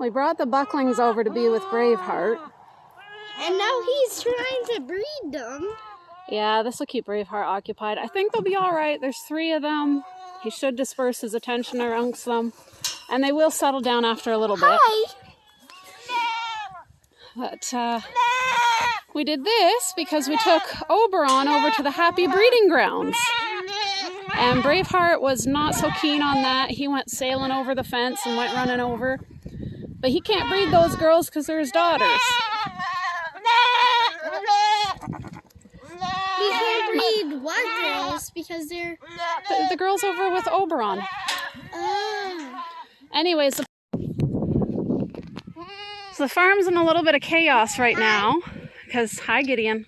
We brought the Bucklings over to be with Braveheart. And now he's trying to breed them. Yeah, this will keep Braveheart occupied. I think they'll be all right. There's 3 of them. He should disperse his attention amongst them. And they will settle down after a little bit. Hi! But we did this because we took Oberon over to the happy breeding grounds. And Braveheart was not so keen on that. He went sailing over the fence and went running over. But he can't breed those girls because they're his daughters. He can't breed what girls because they're... The girls over with Oberon. Anyways, so the farm's in a little bit of chaos right now. Because, hi Gideon.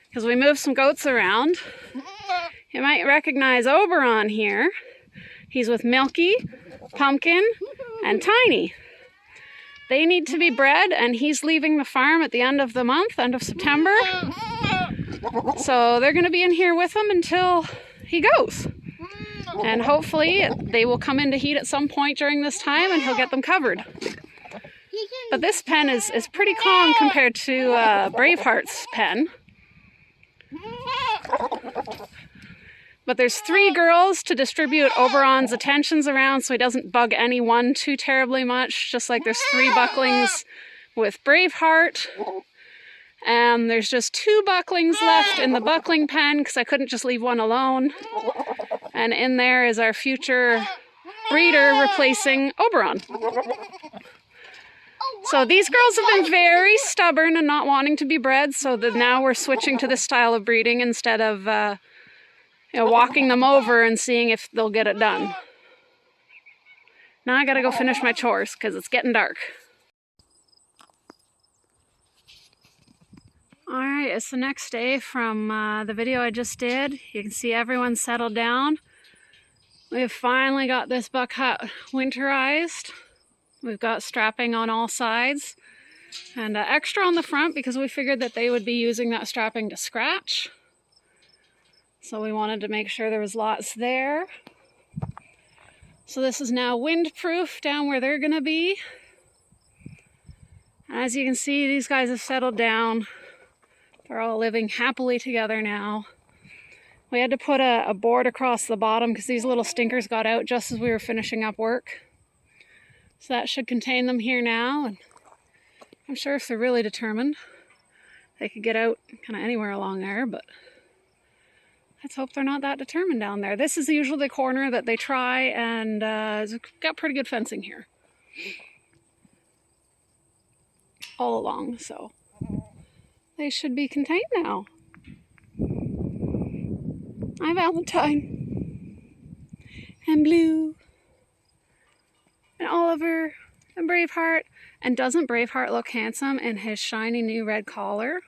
Because we moved some goats around. You might recognize Oberon here. He's with Milky, Pumpkin, and Tiny. They need to be bred, and he's leaving the farm at the end of the month, end of September. So they're going to be in here with him until he goes. And hopefully they will come into heat at some point during this time and he'll get them covered. But this pen is pretty calm compared to Braveheart's pen. But there's 3 girls to distribute Oberon's attentions around so he doesn't bug anyone too terribly much. Just like there's 3 Bucklings with Braveheart. And there's just 2 Bucklings left in the Buckling pen because I couldn't just leave one alone. And in there is our future breeder replacing Oberon. So these girls have been very stubborn and not wanting to be bred, so that now we're switching to this style of breeding instead of walking them over and seeing if they'll get it done. Now I gotta go finish my chores because it's getting dark. Alright, it's the next day from the video I just did. You can see everyone's settled down. We've finally got this buck hut winterized. We've got strapping on all sides and extra on the front because we figured that they would be using that strapping to scratch. So we wanted to make sure there was lots there. So this is now windproof down where they're gonna be. As you can see, these guys have settled down. They're all living happily together now. We had to put a board across the bottom because these little stinkers got out just as we were finishing up work. So that should contain them here now. And I'm sure if they're really determined, they could get out kind of anywhere along there, but let's hope they're not that determined down there. This is usually the corner that they try, and it's got pretty good fencing here all along, so they should be contained now. Hi, Valentine. And Blue. And Oliver. And Braveheart. And doesn't Braveheart look handsome in his shiny new red collar?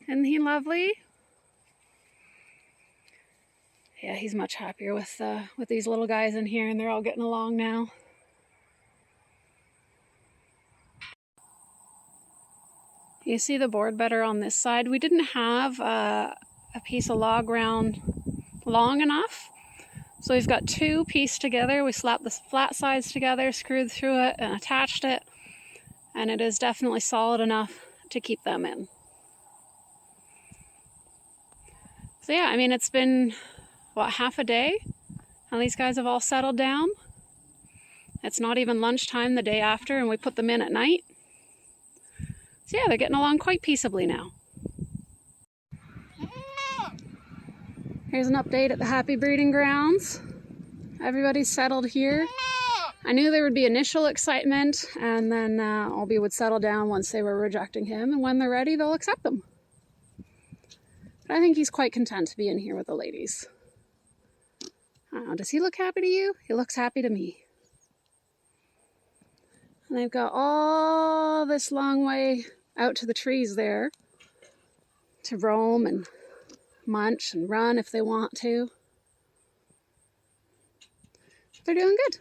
Isn't he lovely? Yeah, he's much happier with these little guys in here, and they're all getting along now. You see the board better on this side. We didn't have a piece of log round long enough, so we've got 2 pieced together. We slapped the flat sides together, screwed through it, and attached it, and it is definitely solid enough to keep them in. So yeah, I mean, it's been, what, half a day, and these guys have all settled down. It's not even lunchtime the day after, and we put them in at night. So yeah, they're getting along quite peaceably now. Here's an update at the happy breeding grounds. Everybody's settled here. I knew there would be initial excitement, and then Albie would settle down once they were rejecting him, and when they're ready, they'll accept them. But I think he's quite content to be in here with the ladies. I don't know, does he look happy to you? He looks happy to me. And they've got all this long way out to the trees there to roam and munch and run if they want to. They're doing good.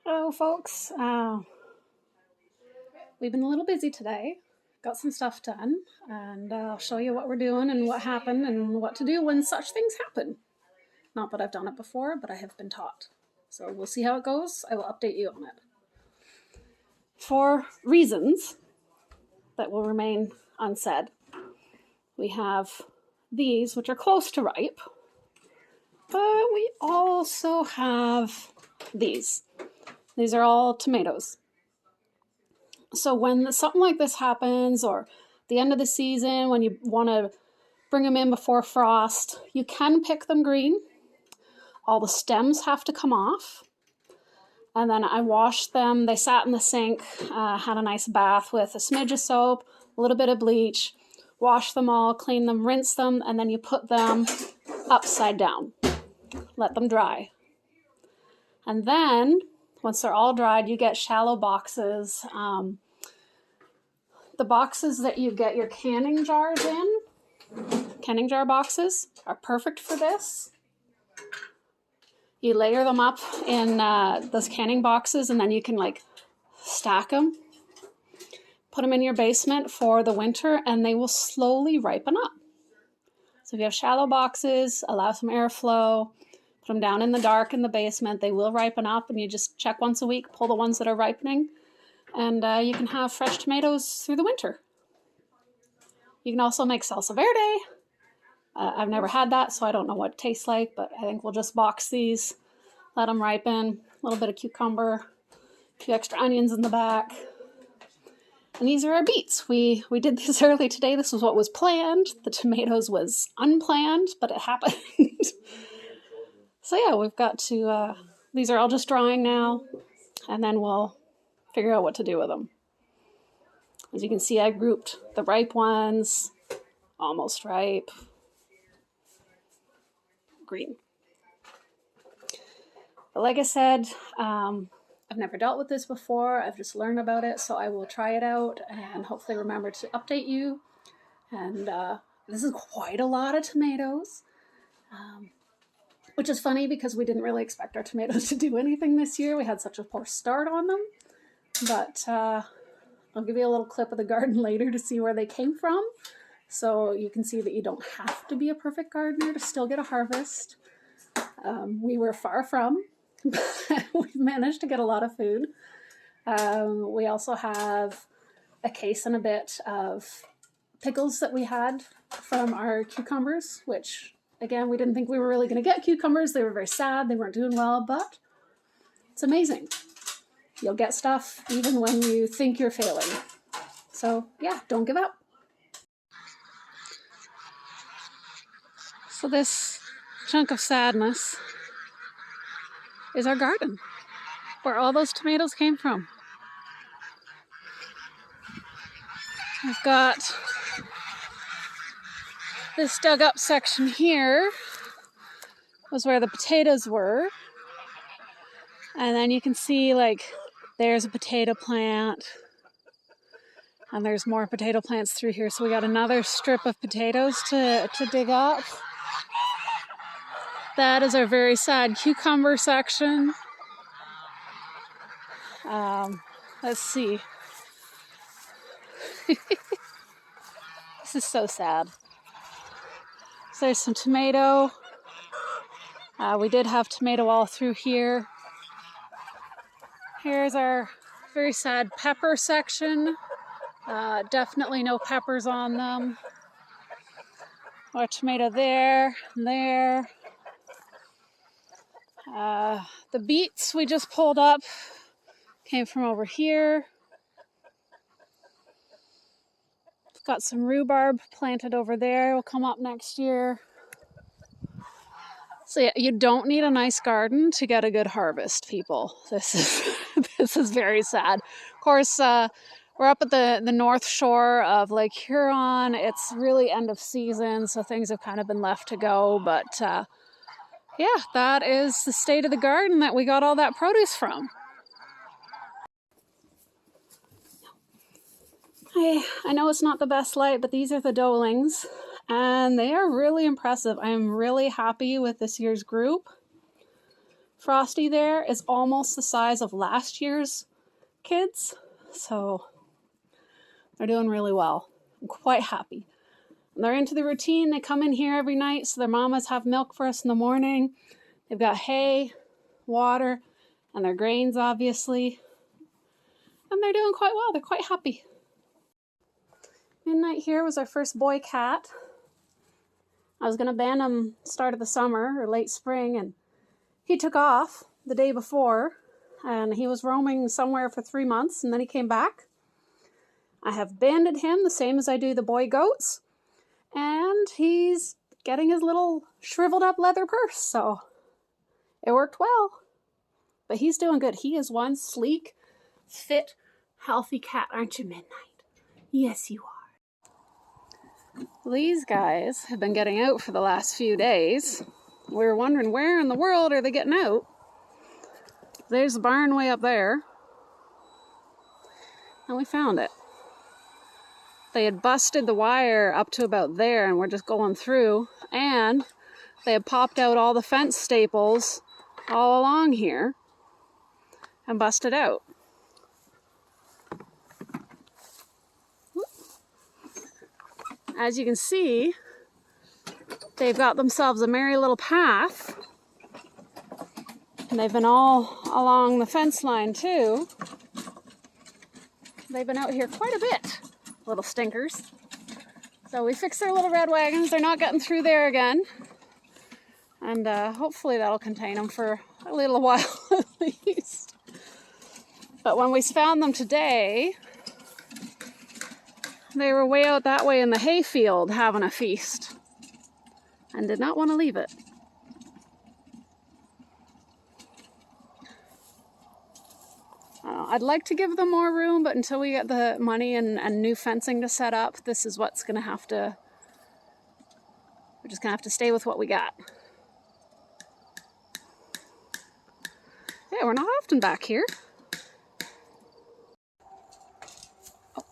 Hello folks. We've been a little busy today. Got some stuff done, and I'll show you what we're doing and what happened and what to do when such things happen. Not that I've done it before, but I have been taught. So we'll see how it goes. I will update you on it. For reasons that will remain unsaid, we have these, which are close to ripe, but we also have these. These are all tomatoes. So when something like this happens, or the end of the season, when you want to bring them in before frost, you can pick them green. All the stems have to come off. And then I washed them. They sat in the sink, had a nice bath with a smidge of soap, a little bit of bleach, wash them all, clean them, rinse them, and then you put them upside down. Let them dry. And then, once they're all dried, you get shallow boxes. The boxes that you get your canning jars in, canning jar boxes, are perfect for this. You layer them up in those canning boxes, and then you can like stack them, put them in your basement for the winter, and they will slowly ripen up. So if you have shallow boxes, allow some airflow, put them down in the dark in the basement, they will ripen up, and you just check once a week, pull the ones that are ripening, and you can have fresh tomatoes through the winter. You can also make salsa verde. I've never had that, so I don't know what it tastes like, but I think we'll just box these, let them ripen, a little bit of cucumber, a few extra onions in the back. And these are our beets. We did this early today. This was what was planned. The tomatoes was unplanned, but it happened. So yeah, we've got to, these are all just drying now, and then we'll figure out what to do with them. As you can see, I grouped the ripe ones, almost ripe, green. But like I said, I've never dealt with this before. I've just learned about it, so I will try it out and hopefully remember to update you. And this is quite a lot of tomatoes, which is funny because we didn't really expect our tomatoes to do anything this year. We had such a poor start on them. But I'll give you a little clip of the garden later to see where they came from. So you can see that you don't have to be a perfect gardener to still get a harvest. We were far from. We've managed to get a lot of food. We also have a case and a bit of pickles that we had from our cucumbers, which, again, we didn't think we were really going to get cucumbers. They were very sad. They weren't doing well, but it's amazing. You'll get stuff even when you think you're failing. So yeah, don't give up. So this chunk of sadness is our garden, where all those tomatoes came from. We've got this dug up section here was where the potatoes were. And then you can see, like, there's a potato plant, and there's more potato plants through here. So we got another strip of potatoes to dig up. That is our very sad cucumber section. Let's see. This is so sad. So there's some tomato. We did have tomato all through here. Here's our very sad pepper section. Definitely no peppers on them. More tomato there, and there. The beets we just pulled up came from over here. Got some rhubarb planted over there. Will come up next year. So yeah, you don't need a nice garden to get a good harvest, people. This is very sad. Of course, we're up at the north shore of Lake Huron. It's really end of season, so things have kind of been left to go. But yeah, that is the state of the garden that we got all that produce from. I know it's not the best light, but these are the Dolings, and they are really impressive. I am really happy with this year's group. Frosty there is almost the size of last year's kids, so they're doing really well. I'm quite happy. And they're into the routine. They come in here every night, so their mamas have milk for us in the morning. They've got hay, water, and their grains, obviously. And they're doing quite well. They're quite happy. Midnight here was our first boy cat. I was going to ban him start of the summer or late spring, and he took off the day before, and he was roaming somewhere for 3 months, and then he came back. I have banded him the same as I do the boy goats, and he's getting his little shriveled up leather purse, so it worked well. But he's doing good. He is one sleek, fit, healthy cat, aren't you, Midnight? Yes, you are. These guys have been getting out for the last few days. We were wondering where in the world are they getting out. There's the barn way up there. And we found it. They had busted the wire up to about there and we're just going through. And they had popped out all the fence staples all along here and busted out. As you can see, they've got themselves a merry little path. And they've been all along the fence line too. They've been out here quite a bit, little stinkers. So we fixed their little red wagons. They're not getting through there again. And hopefully that'll contain them for a little while at least. But when we found them today, they were way out that way in the hayfield having a feast and did not want to leave it. I'd like to give them more room, but until we get the money and new fencing to set up, this is what's going to have to, we're just going to have to stay with what we got. Yeah, we're not often back here. Oh,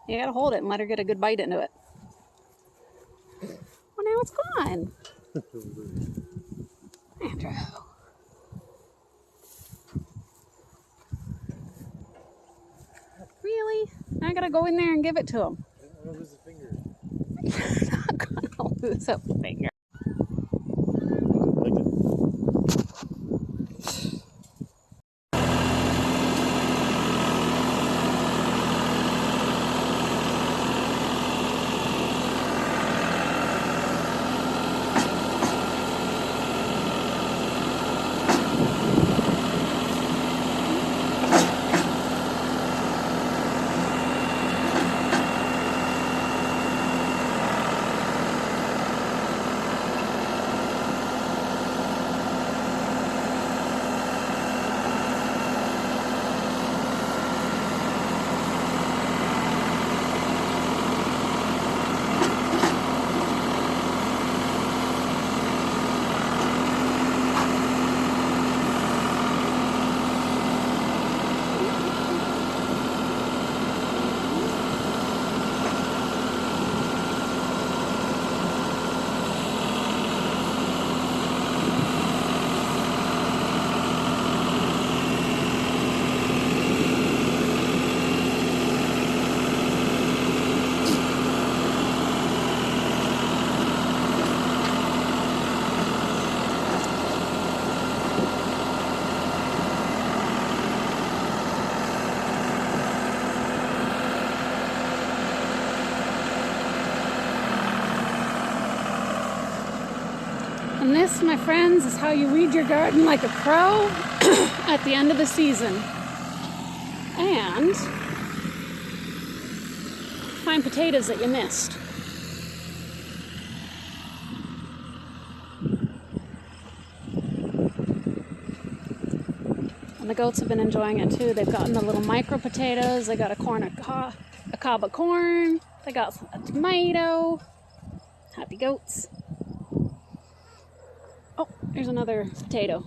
you gotta hold it and let her get a good bite into it. Well, now it's gone. Andrew. Really? I gotta go in there and give it to him. I'm gonna lose a finger. You're not gonna lose a finger. Like it. And this, my friends, is how you weed your garden like a pro at the end of the season. And find potatoes that you missed. And the goats have been enjoying it too. They've gotten the little micro potatoes. They got a cob of corn. They got a tomato. Happy goats. Oh, there's another potato.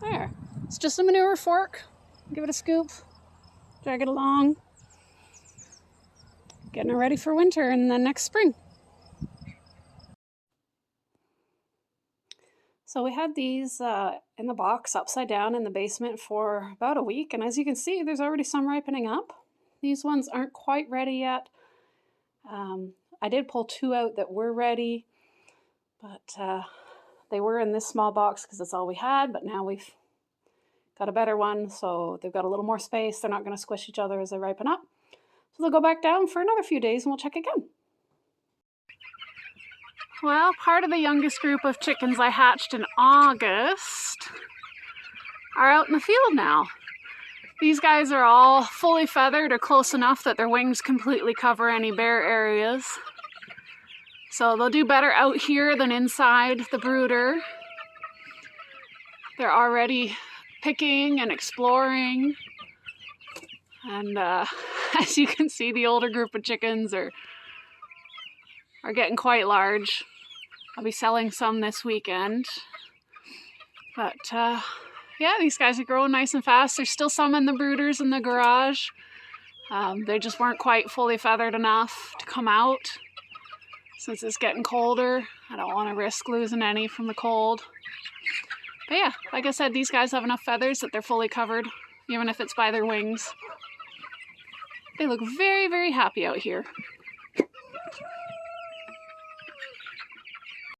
There. It's just a manure fork. Give it a scoop. Drag it along. Getting it ready for winter and then next spring. So we had these in the box upside down in the basement for about a week. And as you can see, there's already some ripening up. These ones aren't quite ready yet. I did pull 2 out that were ready, But they were in this small box because that's all we had, but now we've got a better one, so they've got a little more space. They're not going to squish each other as they ripen up. So they'll go back down for another few days and we'll check again. Well, part of the youngest group of chickens I hatched in August are out in the field now. These guys are all fully feathered or close enough that their wings completely cover any bare areas. So they'll do better out here than inside the brooder. They're already picking and exploring. And as you can see, the older group of chickens are getting quite large. I'll be selling some this weekend. But yeah, these guys are growing nice and fast. There's still some in the brooders in the garage. They just weren't quite fully feathered enough to come out. Since it's getting colder, I don't want to risk losing any from the cold. But yeah, like I said, these guys have enough feathers that they're fully covered, even if it's by their wings. They look very, very happy out here.